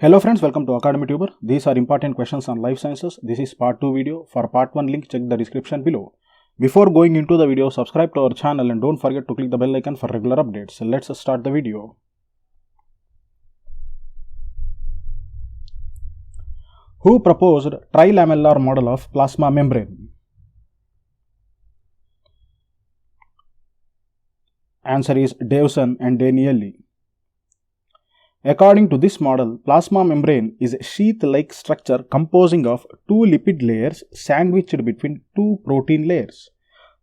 Hello friends, welcome to Academituber. These are important questions on life sciences. This is part 2 video. For part 1 link, check the description below. Before going into the video, subscribe to our channel and don't forget to click the bell icon for regular updates. Let's start the video. Who proposed trilamellar model of plasma membrane? Answer is Davison and Danieli. According to this model, plasma membrane is a sheath-like structure composing of two lipid layers sandwiched between two protein layers.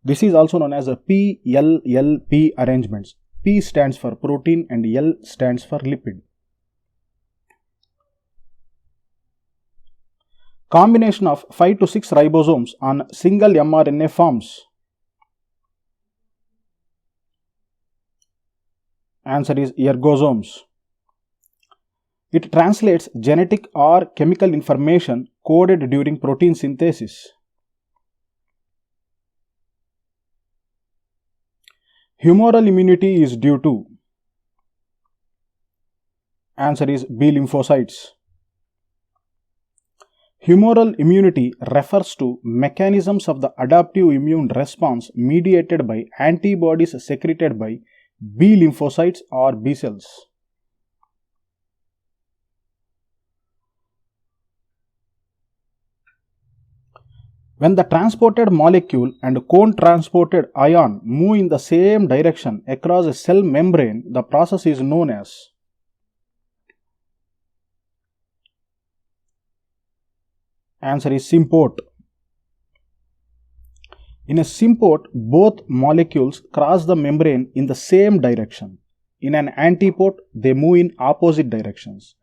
This is also known as a PLLP arrangements. P stands for protein and L stands for lipid. Combination of 5 to 6 ribosomes on single m-RNA forms. Answer is ergosomes. It translates genetic or chemical information coded during protein synthesis. Humoral immunity is due to. Answer is B lymphocytes. Humoral immunity refers to mechanisms of the adaptive immune response mediated by antibodies secreted by B lymphocytes or B cells. When the transported molecule and cone-transported ion move in the same direction across a cell membrane, the process is known as. Answer is Symport. In a Symport, both molecules cross the membrane in the same direction. In an Antiport, they move in opposite directions.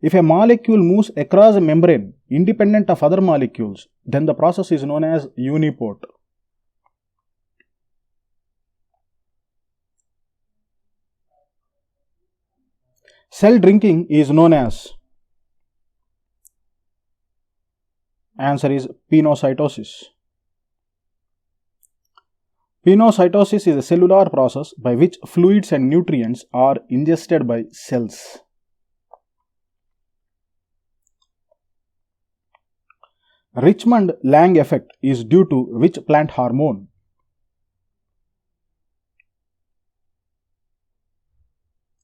If a molecule moves across a membrane independent of other molecules, then the process is known as uniport. Cell drinking is known as. Answer is Pinocytosis. Pinocytosis is a cellular process by which fluids and nutrients are ingested by cells. Richmond Lang effect is due to which plant hormone?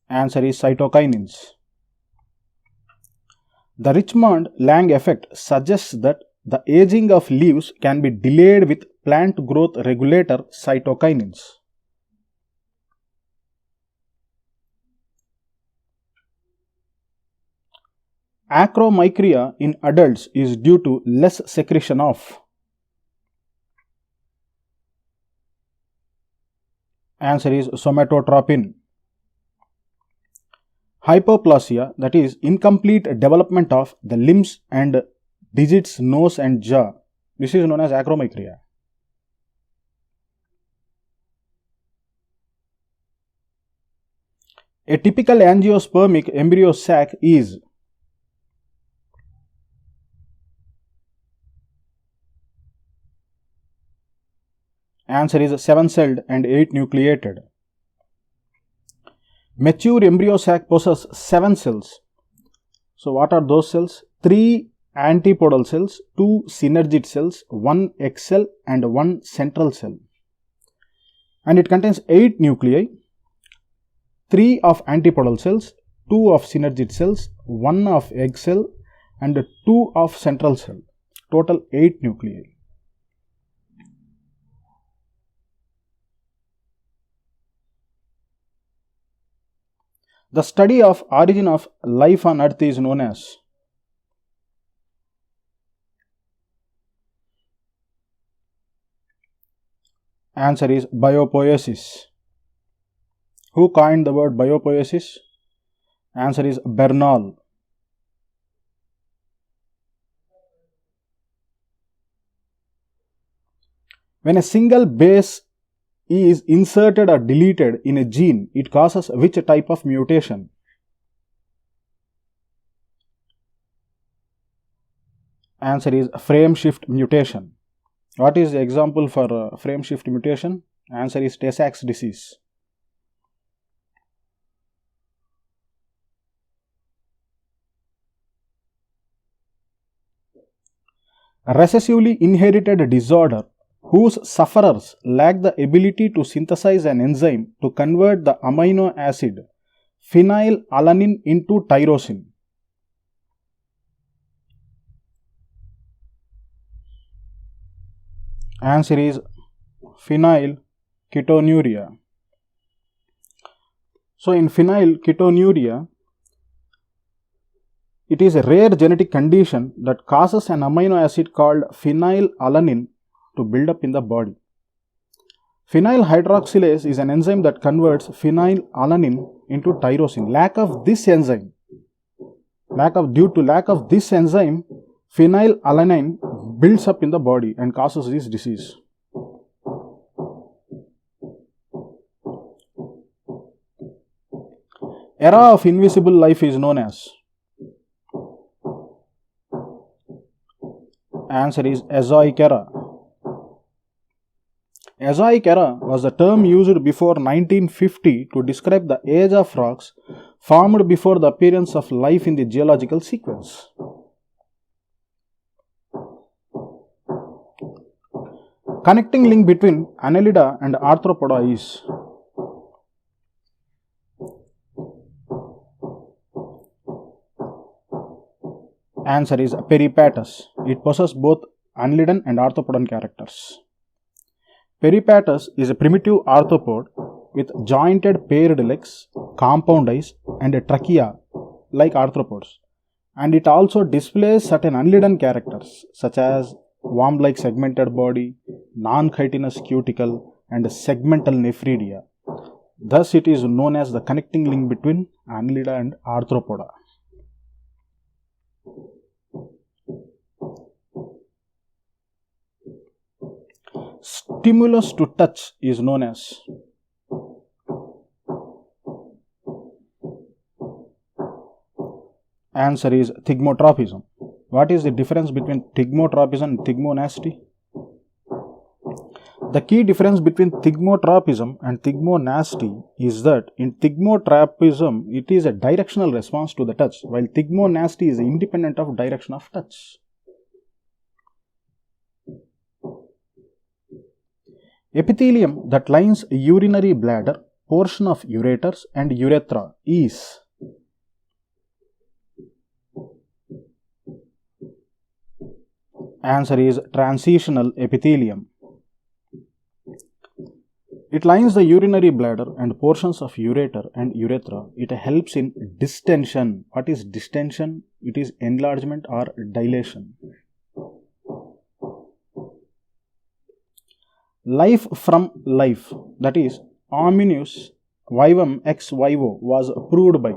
Answer is Cytokinins. The Richmond Lang effect suggests that the aging of leaves can be delayed with plant growth regulator cytokinins. Acromicria in adults is due to less secretion of. Answer is somatotropin. Hypoplasia, that is incomplete development of the limbs and digits, nose and jaw. This is known as acromicria. A typical angiospermic embryo sac is. Answer is 7-celled and 8-nucleated. Mature embryo sac possesses 7 cells. So what are those cells? 3 antipodal cells, 2 synergid cells, 1 egg cell and 1 central cell. And it contains 8 nuclei, 3 of antipodal cells, 2 of synergid cells, 1 of egg cell and 2 of central cell. Total 8 nuclei. The study of origin of life on earth is known as. Answer is Biopoesis. Who coined the word Biopoesis? Answer is Bernal. When a single base is inserted or deleted in a gene, it causes which type of mutation? Answer is frame shift mutation. What is the example for frame shift mutation? Answer is Tay Sachs disease. recessively inherited disorder whose sufferers lack the ability to synthesize an enzyme to convert the amino acid phenylalanine into tyrosine. Answer is phenylketonuria. So, in phenylketonuria, it is a rare genetic condition that causes an amino acid called phenylalanine to build up in the body. Phenyl hydroxylase is an enzyme that converts phenylalanine into tyrosine. Due to lack of this enzyme, phenylalanine builds up in the body and causes this disease. Era of invisible life is known as. Answer is Azoic era. Azoic era was the term used before 1950 to describe the age of rocks formed before the appearance of life in the geological sequence. Connecting link between Annelida and Arthropoda is. Answer is Peripatus. It possesses both annelidan and arthropodal characters. Peripatus is a primitive arthropod with jointed paired legs, compound eyes, and a trachea like arthropods. And it also displays certain annelidan characters such as worm-like segmented body, non-chitinous cuticle, and segmental nephridia. Thus, it is known as the connecting link between Annelida and Arthropoda. Stimulus to touch is known as. Answer is thigmotropism. What is the difference between thigmotropism and thigmonasty? The key difference between thigmotropism and thigmonasty is that in thigmotropism it is a directional response to the touch, while thigmonasty is independent of direction of touch. Epithelium that lines urinary bladder, portion of ureters and urethra is. Answer is transitional epithelium. It lines the urinary bladder and portions of ureter and urethra. It helps in distension. What is distension? It is enlargement or dilation. Life from life, that is Hominus vivum ex vivo, was proved by.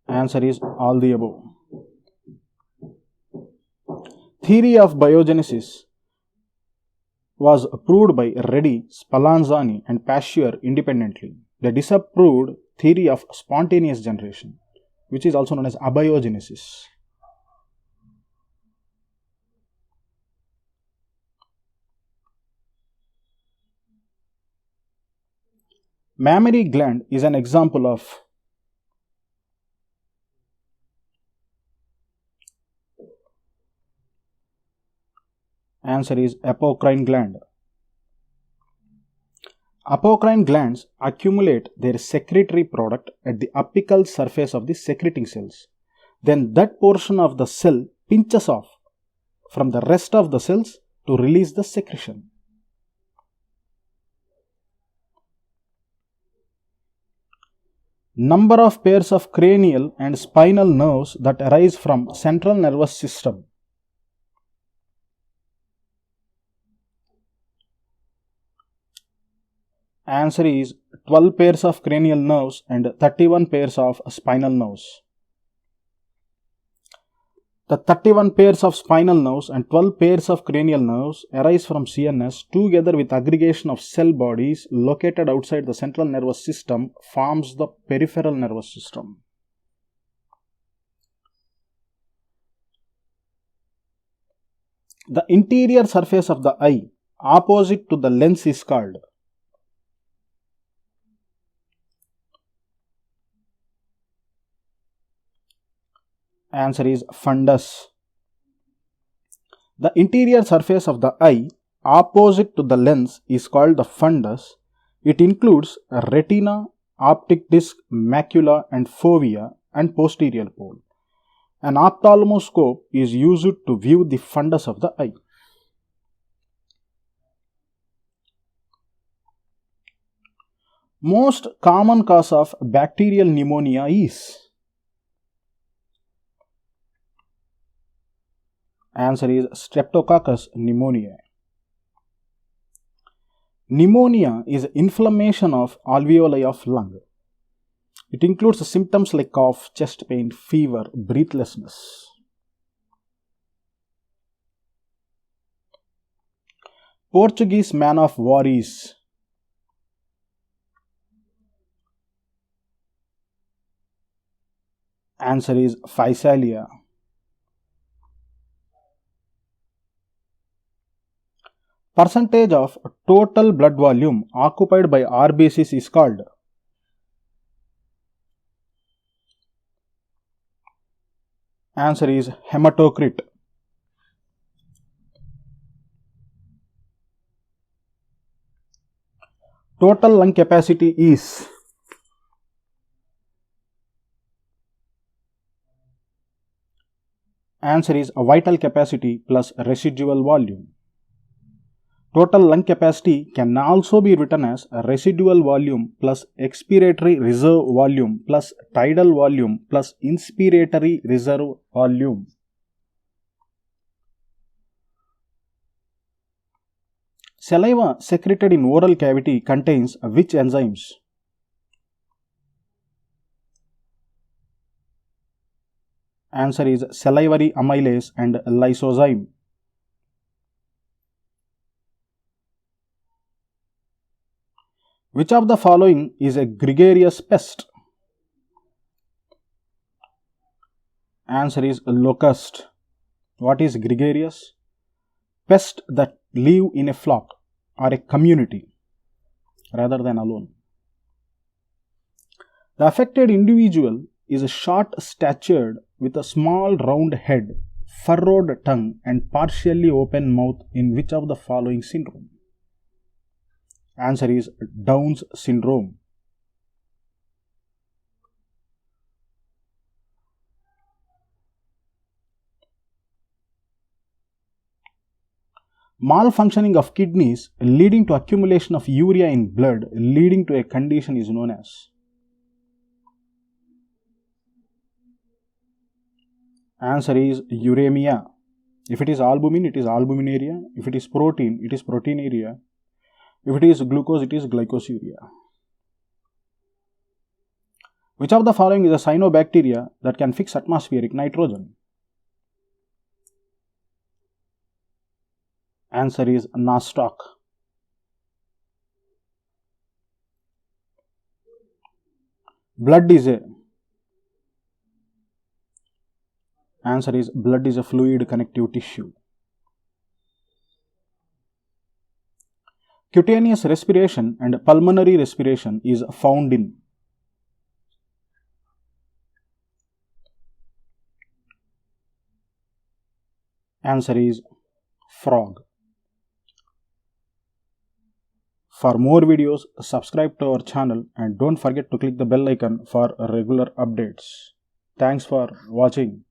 Answer is all the above. Theory of biogenesis was proved by Reddy, Spallanzani and Pasteur independently. They disapproved theory of spontaneous generation, which is also known as abiogenesis. Mammary gland is an example of. Answer is apocrine gland. Apocrine glands accumulate their secretory product at the apical surface of the secreting cells. Then that portion of the cell pinches off from the rest of the cells to release the secretion. Number of pairs of cranial and spinal nerves that arise from central nervous system. Answer is 12 pairs of cranial nerves and 31 pairs of spinal nerves. The 31 pairs of spinal nerves and 12 pairs of cranial nerves arise from CNS together with aggregation of cell bodies located outside the central nervous system forms the peripheral nervous system. The interior surface of the eye opposite to the lens is called. Answer is fundus. The interior surface of the eye opposite to the lens is called the fundus. It includes retina, optic disc, macula and fovea and posterior pole. An ophthalmoscope is used to view the fundus of the eye. Most common cause of bacterial pneumonia is? Answer is Streptococcus pneumoniae. Pneumonia is inflammation of alveoli of lung. It includes symptoms like cough, chest pain, fever, breathlessness. Portuguese man of war is? Answer is Physalia. Percentage of total blood volume occupied by RBCs is called? Answer is hematocrit. Total lung capacity is? Answer is vital capacity plus residual volume. Total lung capacity can also be written as residual volume plus expiratory reserve volume plus tidal volume plus inspiratory reserve volume. Saliva secreted in oral cavity contains which enzymes? Answer is salivary amylase and lysozyme. Which of the following is a gregarious pest? Answer is locust. What is gregarious? Pests that live in a flock or a community rather than alone. The affected individual is short-statured with a small round head, furrowed tongue and partially open mouth in which of the following syndrome? Answer is Down's syndrome. Malfunctioning of kidneys leading to accumulation of urea in blood leading to a condition is known as? Answer is uremia. If it is albumin, it is albuminuria. If it is protein, it is proteinuria. If it is glucose, it is glycosuria. Which of the following is a cyanobacteria that can fix atmospheric nitrogen? Answer is nostoc. Blood is a? Answer is blood is a fluid connective tissue. Cutaneous respiration and pulmonary respiration is found in? Answer is frog. For more videos, subscribe to our channel and don't forget to click the bell icon for regular updates. Thanks for watching.